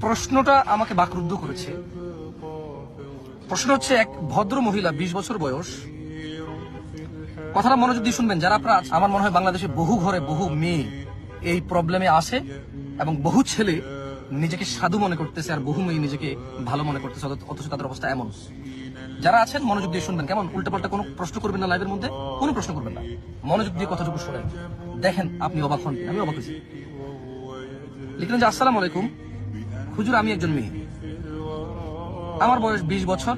প্রশ্নটা আমাকে বাকরুদ্ধ করেছে। প্রশ্ন হচ্ছে, এক ভদ্র মহিলা 20 বছর বয়স, কথাটা মনোযোগ দিয়ে শুনবেন যারা আপনারা। আমার মনে হয় বাংলাদেশে বহু ঘরে বহু মেয়ে এই প্রবলেমে আসে এবং বহু ছেলে নিজেকে সাধু মনে করতেছে আর বহু মেয়ে নিজেকে ভালো মনে করতেছে, অথচ তাদের অবস্থা এমন। যারা আছেন মনোযোগ দিয়ে শুনবেন, কেমন উল্টাপাল্টা কোনো প্রশ্ন করবেন না, লাইভের মধ্যে কোনো প্রশ্ন করবেন না, মনোযোগ দিয়ে কথাটুকু শুনেন, দেখেন আপনি অবাক হন। আমি অবাক হয়েছি। লিখলেন যে, আসসালামু আলাইকুম হুজুর, আমি একজন মেয়ে, আমার বয়স 20 বছর,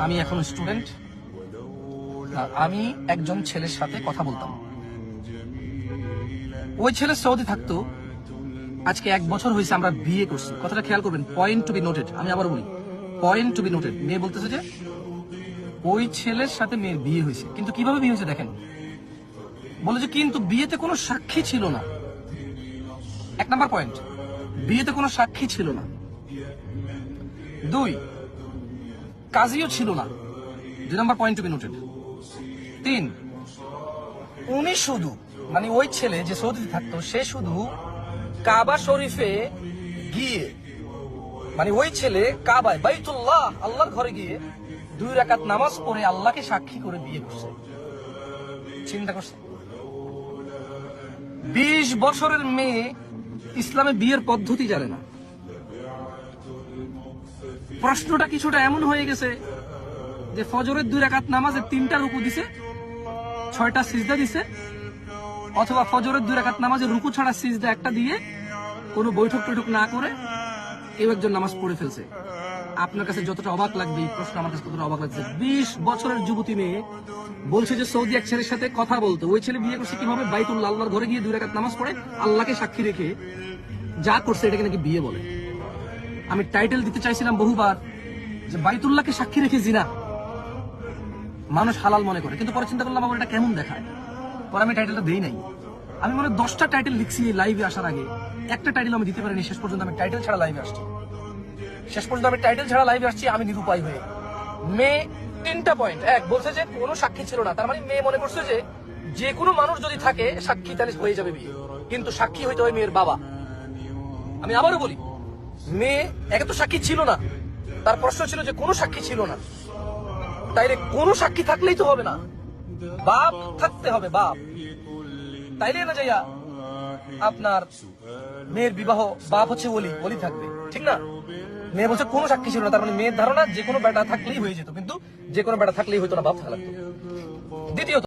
আমি এখন স্টুডেন্ট। আমি একজন ছেলের সাথে কথা বলতাম, ওই ছেলে সৌদি থাকতো, আজকে 1 বছর হয়েছে আমরা বিয়ে করছি। কথাটা খেয়াল করবেন, পয়েন্ট টু বি নোটেড। আমি আবার বলি, পয়েন্ট টু বি নোটেড। মেয়ে বলতেছে যে ওই ছেলের সাথে মেয়ের বিয়ে হয়েছে, কিন্তু কিভাবে বিয়ে হয়েছে দেখেন। বলে যে কিন্তু বিয়েতে কোনো সাক্ষী ছিল না। 1 নাম্বার পয়েন্ট, বিয়েতে কোনো সাক্ষী ছিল না। 2, কাজীও ছিল না। 2 number point to be noted. 3, উনি শুধু, মানে ওই ছেলে যে সৌদিতে থাকতো, সে শুধু কাবা শরীফে গিয়ে, মানে ওই ছেলে কাবায়, বাইতুল্লাহ, আল্লাহর ঘরে গিয়ে 2 রাকাত নামাজ পড়ে আল্লাহকে সাক্ষী করে বিয়ে করছে। চিন্তা করছে, 20 বছরের মেয়ে ইসলামে বিয়ের পদ্ধতি জানে না। প্রশ্নটা কিছুটা এমন হয়ে গেছে যে ফজরের 2 রাকাত নামাজে 3টা রুকু দিছে, 6টা সিজদা দিছে, অথবা ফজরের 2 রাকাত নামাজে রুকু ছাড়া সিজদা একটা দিয়ে কোনো বৈঠক টৈঠক না করে কেউ একজন নামাজ পড়ে ফেলছে। আপনার কাছে যতটা অবাক লাগবে এই প্রশ্ন আমার কাছে ততটা অবাক লাগছে। 20 বছরের যুবতী মেয়ে বলছে যে সৌদি এক ছেলের সাথে কথা বলতো, ওই ছেলে বিয়ে করছে কিভাবে? বাইতুল্লাহ, আল্লাহর ঘরে গিয়ে 2 রাকাত নামাজ পড়ে আল্লাহকে সাক্ষী রেখে যা করছে এটাকে নাকি বিয়ে বলে। আমি টাইটেল দিতে চাইছিলাম বহুবার যে বাইতুল্লাহকে সাক্ষী রেখে জিনা মানুষ হালাল মনে করে, কিন্তু পরে চিন্তা করলাম আমার এটা কেমন দেখায়, পরে আমি টাইটেলটা দেই নাই। আমি মনে 10টা টাইটেল লিখছি এই লাইভে আসার আগে, একটা টাইটেল আমি দিতে পারিনি। শেষ পর্যন্ত আমি টাইটেল ছাড়া লাইভে আসছি। আমি নিরুপায় হয়ে। মেয়ে 3টা পয়েন্ট। 1, বলছে যে কোনো সাক্ষী ছিল না, তার মানে মেয়ে মনে করছে যে যে কোনো মানুষ যদি থাকে সাক্ষী তাহলে হয়ে যাবে বিয়ে, কিন্তু সাক্ষী হইতে হয় মেয়ের বাবা। আমি আবারও বলি, মেয়ে একে তো সাক্ষী ছিল না, তার প্রশ্ন ছিল যে কোনো সাক্ষী ছিল না, তাইলে কোনো সাক্ষী থাকলেই তো হবে না, বাপ থাকতে হবে, বাপ। তাইলে না যাইয়া আপনার মেয়ের বিবাহ, বাপ হচ্ছে ওলি থাকবে, ঠিক না? মেয়ে বলছে কোনো সাক্ষী ছিল না, তার মানে মেয়ের ধারণা যে কোনো বেটা থাকলেই হয়ে যেত, কিন্তু যে কোনো বেটা থাকলেই হইতো না, বাপ থাকা লাগতো। দ্বিতীয়ত,